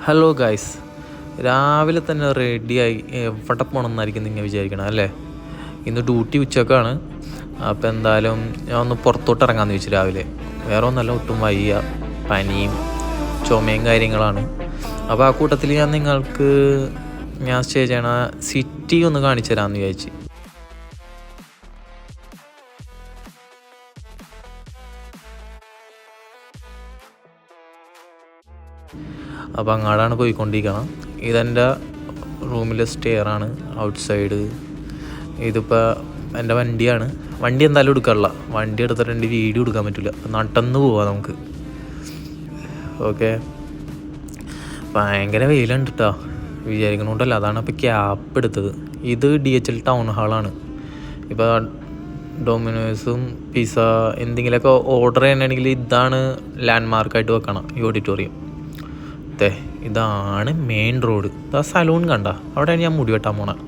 Hello guys, രാവിലെ തന്നെ റെഡിയായി എവിടെ പോകണമെന്നായിരിക്കും നിങ്ങൾ വിചാരിക്കണം അല്ലേ? ഇന്ന് ഡ്യൂട്ടി ഉച്ചക്കാണ്. അപ്പോൾ എന്തായാലും ഞാൻ ഒന്ന് പുറത്തോട്ട് ഇറങ്ങാമെന്ന് ചോദിച്ചു രാവിലെ. വേറെ ഒന്നല്ല, ഒട്ടും വയ്യ, പനിയും ചുമയും കാര്യങ്ങളാണ്. അപ്പോൾ ആ കൂട്ടത്തിൽ ഞാൻ സ്റ്റേ ചെയ്യണ സിറ്റി ഒന്ന് കാണിച്ചു തരാമെന്ന് വിചാരിച്ചു. അപ്പോൾ അങ്ങാടാണ് പോയിക്കൊണ്ടിരിക്കണം. ഇതെൻ്റെ റൂമിലെ സ്റ്റെയറാണ്, ഔട്ട് സൈഡ്. ഇതിപ്പോൾ എൻ്റെ വണ്ടിയാണ്. വണ്ടി എന്തായാലും എടുക്കാറില്ല, വണ്ടി എടുത്തിട്ടുണ്ട് വീഡിയോ എടുക്കാൻ പറ്റില്ല. നടന്ന് പോവാം നമുക്ക്. ഓക്കെ, ഭയങ്കര വെയിലുണ്ട് കേട്ടോ, വിചാരിക്കണോണ്ടല്ല. അതാണ് ഇപ്പോൾ ക്യാപ്പ് എടുത്തത്. ഇത് DHL ടൗൺ ഹാളാണ്. ഇപ്പോൾ ഡൊമിനോസും പിസ്സ എന്തെങ്കിലുമൊക്കെ ഓർഡർ ചെയ്യണമെങ്കിൽ ഇതാണ് ലാൻഡ് മാർക്കായിട്ട് വെക്കണം, ഈ ഓഡിറ്റോറിയം. ഇതാണ് മെയിൻ റോഡ്. ഇതാ സലൂൺ കണ്ട, അവിടെയാണ് ഞാൻ മുടി വെട്ടാൻ പോണത്.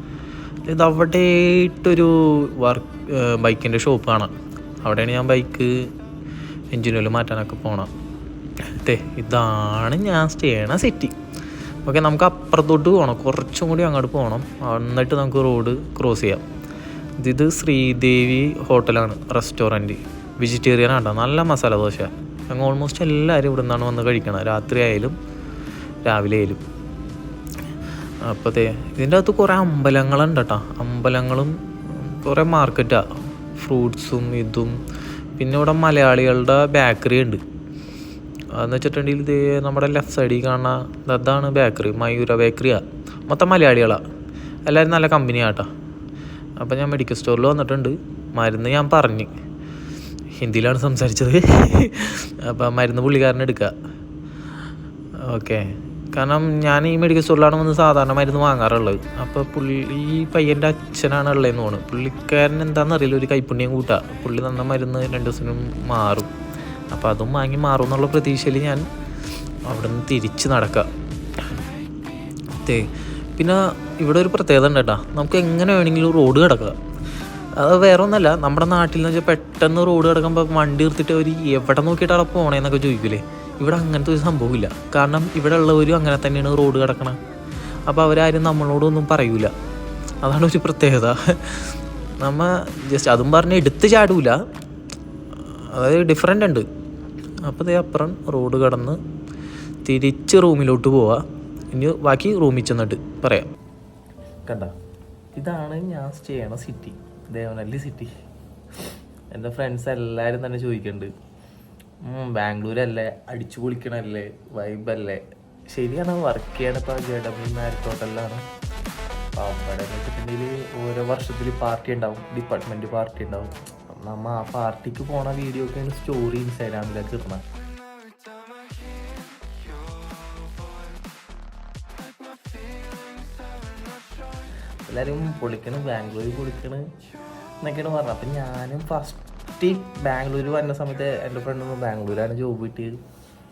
ഇത് അവിടെയായിട്ടൊരു ബൈക്കിൻ്റെ ഷോപ്പ് കാണാം. അവിടെയാണ് ഞാൻ ബൈക്ക് എൻജിനുകൾ മാറ്റാനൊക്കെ പോകണം. ഇതാണ് ഞാൻ സ്റ്റേ ചെയ്യണ സിറ്റി. ഓക്കെ, നമുക്ക് അപ്പുറത്തോട്ട് പോകണം, കുറച്ചും കൂടി അങ്ങോട്ട് പോകണം. എന്നിട്ട് നമുക്ക് റോഡ് ക്രോസ് ചെയ്യാം. ഇത് ശ്രീദേവി ഹോട്ടലാണ്, റെസ്റ്റോറൻറ്റ്. വെജിറ്റേറിയൻ ആട്ടോ, നല്ല മസാല ദോശ. ഞങ്ങൾ ഓൾമോസ്റ്റ് എല്ലാവരും ഇവിടെ നിന്നാണ് വന്ന് കഴിക്കണം, രാത്രി ആയാലും രാവിലെ ആയാലും. അപ്പോൾ ഇതിൻ്റെ അകത്ത് കുറേ അമ്പലങ്ങളുണ്ട് കേട്ടോ. അമ്പലങ്ങളും കുറേ മാർക്കറ്റാണ്, ഫ്രൂട്ട്സും ഇതും. പിന്നെ ഇവിടെ മലയാളികളുടെ ബേക്കറി ഉണ്ട്. അതെന്ന് വെച്ചിട്ടുണ്ടെങ്കിൽ ഇത് നമ്മുടെ ലെഫ്റ്റ് സൈഡിൽ കാണുന്ന അതാണ് ബേക്കറി, മയൂര ബേക്കറിയാണ്. മൊത്തം മലയാളികളാണ്, എല്ലാവരും നല്ല കമ്പനിയാണ് കേട്ടോ. അപ്പോൾ ഞാൻ മെഡിക്കൽ സ്റ്റോറിൽ വന്നിട്ടുണ്ട്. മരുന്ന് ഞാൻ പറഞ്ഞ് ഹിന്ദിയിലാണ് സംസാരിച്ചത്. അപ്പോൾ മരുന്ന് പുള്ളിക്കാരനെ എടുക്കുക. ഓക്കെ, കാരണം ഞാൻ ഈ മെഡിക്കൽ സ്റ്റോറിലാണ് വന്ന് സാധാരണ മരുന്ന് വാങ്ങാറുള്ളത്. അപ്പോൾ ഈ പയ്യൻ്റെ അച്ഛനാണ് ഉള്ളതെന്ന് തോന്നുന്നു. പുള്ളിക്കാരൻ എന്താണെന്നറിയില്ല, ഒരു കൈപ്പുണ്യം കൂട്ടുക. പുള്ളി തന്ന മരുന്ന് 2 ദിവസത്തിനും മാറും. അപ്പോൾ അതും വാങ്ങി മാറും എന്നുള്ള പ്രതീക്ഷയിൽ ഞാൻ അവിടെ നിന്ന് തിരിച്ച് നടക്കുക. പിന്നെ ഇവിടെ ഒരു പ്രത്യേകത ഉണ്ട് കേട്ടോ, നമുക്ക് എങ്ങനെ വേണമെങ്കിലും റോഡ് കിടക്കുക. അത് വേറെ ഒന്നല്ല, നമ്മുടെ നാട്ടിൽ നിന്ന് വെച്ചാൽ പെട്ടെന്ന് റോഡ് കിടക്കുമ്പോൾ വണ്ടി നിർത്തിയിട്ട് അവർ എവിടെ നോക്കിയിട്ട് അവിടെ പോകണേന്നൊക്കെ ചോദിക്കില്ലേ. ഇവിടെ അങ്ങനത്തെ ഒരു സംഭവമില്ല. കാരണം ഇവിടെ ഉള്ളവരും അങ്ങനെ തന്നെയാണ് റോഡ് കിടക്കണം. അപ്പോൾ അവരാരും നമ്മളോടൊന്നും പറയൂല. അതാണ് ഒരു പ്രത്യേകത. നമ്മൾ ജസ്റ്റ് അതും പറഞ്ഞ് എടുത്ത് ചാടൂല, അതായത് ഡിഫറൻ്റ് ഉണ്ട്. അപ്പോൾ അപ്പുറം റോഡ് കടന്ന് തിരിച്ച് റൂമിലോട്ട് പോവുക. ഇനി ബാക്കി റൂമിൽ ചെന്നിട്ട് പറയാം. കണ്ട, ഇതാണ് ഞാൻ സ്റ്റേ ചെയ്യണ സിറ്റി, ദേവനല്ലി സിറ്റി. എൻ്റെ ഫ്രണ്ട്സ് എല്ലാവരും തന്നെ ചോദിക്കുന്നുണ്ട്, ബാംഗ്ലൂരല്ലേ, അടിച്ചു പൊളിക്കണല്ലേ, വൈബല്ലേ? ശരിയാണ്, വർക്ക് ചെയ്യണപ്പോൾ JW മാരിറ്റ് ഹോട്ടലിലാണ്. അപ്പോൾ അവിടെ വെച്ചിട്ടുണ്ടെങ്കിൽ ഓരോ വർഷത്തിൽ പാർട്ടി ഉണ്ടാവും, ഡിപ്പാർട്ട്മെൻറ്റ് പാർട്ടി ഉണ്ടാവും. നമ്മൾ ആ പാർട്ടിക്ക് പോണ വീഡിയോ ഒക്കെയാണ് സ്റ്റോറി ഇൻസ്റ്റാഗ്രാമിലേക്ക് ഇടണം. എല്ലാവരും പൊളിക്കണ്, ബാംഗ്ലൂർ പൊളിക്കണ് എന്നൊക്കെയാണ് പറഞ്ഞത്. അപ്പം ഞാനും ഫസ്റ്റ് ബാംഗ്ലൂർ വരുന്ന സമയത്ത് എൻ്റെ ഫ്രണ്ട് ബാംഗ്ലൂരാണ് ജോബ് കിട്ടിയത്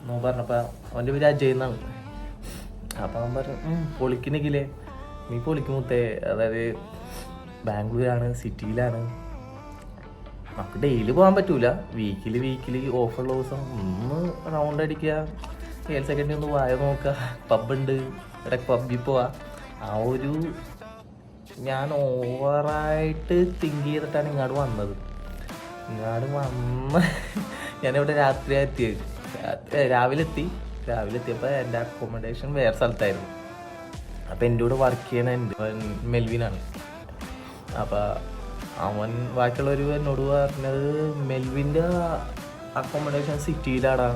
എന്ന് പറഞ്ഞപ്പോൾ അവൻ്റെ പേര് അജയ് എന്നാണ്. അപ്പം അവൻ പറഞ്ഞു, പൊളിക്കണെങ്കിലേ നീ പൊളിക്കുമുത്തേ, അതായത് ബാംഗ്ലൂരാണ്, സിറ്റിയിലാണ്, നമുക്ക് ഡെയിലി പോകാൻ പറ്റൂല, വീക്കിലി ഓഫുള്ള ദിവസം ഒന്ന് റൗണ്ട് അടിക്കുക, 7 സെക്കൻഡിൽ ഒന്ന് വായ നോക്കുക, പബ്ബുണ്ട് ഇടയ്ക്ക് പബ്ബിൽ പോവാ. ആ ഒരു ഞാൻ ഓവറായിട്ട് തിങ്ക് ചെയ്തിട്ടാണ് ഇങ്ങോട്ട് വന്നത്. ഞാനിവിടെ രാത്രി എത്തിയത്, രാവിലെ എത്തിയപ്പോൾ എൻ്റെ അക്കോമഡേഷൻ വേറെ സ്ഥലത്തായിരുന്നു. അപ്പോൾ എൻ്റെ കൂടെ വർക്ക് ചെയ്യണ മെൽവിനാണ്. അപ്പോൾ അവൻ ബാക്കിയുള്ളവർ എന്നോട് പറഞ്ഞത് മെൽവിൻ്റെ അക്കോമഡേഷൻ സിറ്റിയിലാടാ,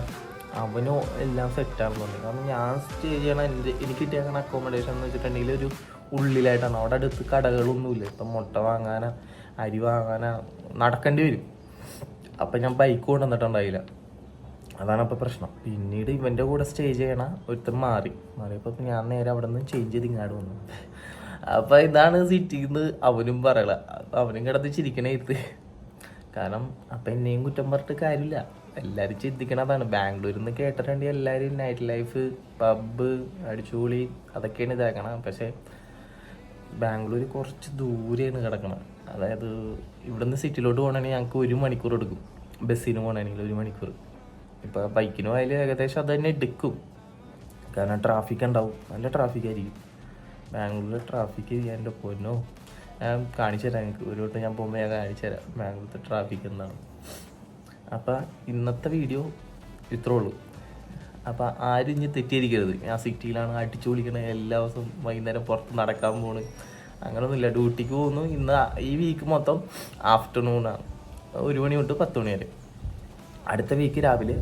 അവനും എല്ലാം സെറ്റാണെന്ന് പറഞ്ഞു. കാരണം ഞാൻ സ്റ്റേ ചെയ്യണ എനിക്ക് കിട്ടിയേക്കണ അക്കോമഡേഷൻ എന്ന് വെച്ചിട്ടുണ്ടെങ്കിൽ ഒരു ഉള്ളിലായിട്ടാണ്. അവിടെ അടുത്ത് കടകളൊന്നുമില്ല. ഇപ്പം മുട്ട വാങ്ങാനോ അരി വാങ്ങാനോ നടക്കേണ്ടി വരും. അപ്പം ഞാൻ ബൈക്ക് കൊണ്ടുവന്നിട്ടുണ്ടായില്ല, അതാണ് അപ്പോൾ പ്രശ്നം. പിന്നീട് ഇവൻ്റെ കൂടെ സ്റ്റേ ചെയ്യണ ഒരുത്തൻ മാറിയപ്പോൾ ഞാൻ നേരെ അവിടെ നിന്ന് ചേഞ്ച് ചെയ്ത് ഇങ്ങോട്ട് വന്നു. അപ്പം ഇതാണ് സിറ്റിയിൽ നിന്ന് അവനും പറയല, അവനും കിടന്ന് ചിരിക്കണേത്ത്. കാരണം അപ്പം എന്നെയും കുറ്റം പറഞ്ഞിട്ട് കാര്യമില്ല, എല്ലാവരും ചിന്തിക്കണതാണ്. ബാംഗ്ലൂരിൽ നിന്ന് കേട്ടിട്ടുണ്ടെങ്കിൽ എല്ലാവരും നൈറ്റ് ലൈഫ്, പബ്ബ്, അടിച്ചുപൊളി അതൊക്കെയാണ് ഇതാക്കണം. പക്ഷേ ബാംഗ്ലൂർ കുറച്ച് ദൂരെയാണ് കിടക്കണം. അതായത് ഇവിടുന്ന് സിറ്റിയിലോട്ട് പോകണമെങ്കിൽ ഞങ്ങൾക്ക് 1 മണിക്കൂർ എടുക്കും, ബസ്സിന് പോകണമെങ്കിൽ 1 മണിക്കൂർ. ഇപ്പോൾ ബൈക്കിന് പോയാൽ ഏകദേശം അത് തന്നെ എടുക്കും. കാരണം ട്രാഫിക് ഉണ്ടാവും, നല്ല ട്രാഫിക് ആയിരിക്കും ബാംഗ്ലൂരിൽ. ട്രാഫിക് എൻ്റെ പൊന്നോ, ഞാൻ കാണിച്ചു തരാം നിങ്ങൾക്ക്. ഒരു വട്ടം ഞാൻ പോകുമ്പോൾ ഞാൻ കാണിച്ചു തരാം ബാംഗ്ലൂരിലത്തെ ട്രാഫിക് എന്താണ്. അപ്പം ഇന്നത്തെ വീഡിയോ ഇത്രേ ഉള്ളൂ. അപ്പം ആരും ഇനി തെറ്റിയിരിക്കരുത്, ഞാൻ സിറ്റിയിലാണ് അടിച്ചു പൊളിക്കണത്, എല്ലാ ദിവസവും വൈകുന്നേരം പുറത്ത് നടക്കാൻ പോണ്, അങ്ങനെയൊന്നുമില്ല. ഡ്യൂട്ടിക്ക് പോകുന്നു. ഇന്ന് ഈ വീക്ക് മൊത്തം ആഫ്റ്റർനൂണാണ്, 1 മണി തൊട്ട് 10 മണി വരെ. അടുത്ത വീക്ക് രാവിലെ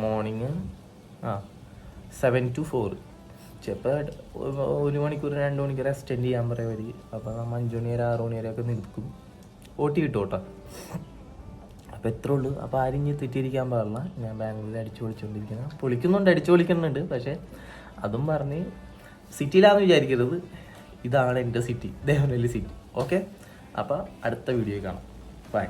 മോർണിംഗ് 7 to 4. ചിലപ്പോൾ 1 മണിക്കൂർ 2 മണിക്കൂർ എക്സ്റ്റെൻഡ് ചെയ്യാൻ പറയും അവർ. അപ്പോൾ നമ്മൾ 5 മണി വരെ 6 മണി വരെയൊക്കെ നിൽക്കും, ഓട്ടി കിട്ടും കേട്ടോ. അപ്പോൾ ഇത്രേ ഉള്ളൂ. അപ്പോൾ ആരും ഇനി തെറ്റിയിരിക്കാൻ പാടില്ല. ഞാൻ ബാംഗ്ലൂരിൽ അടിച്ചു പൊളിക്കുന്നുണ്ട്, അടിച്ചു പൊളിക്കുന്നുണ്ട്. പക്ഷേ അതും പറഞ്ഞ് സിറ്റിയിലാണെന്ന് വിചാരിക്കരുത്, ഇതാണ് എൻ്റെ സിറ്റി, ദേവനഹള്ളി സിറ്റി. ഓക്കെ, അപ്പോൾ അടുത്ത വീഡിയോ കാണാം. ബൈ.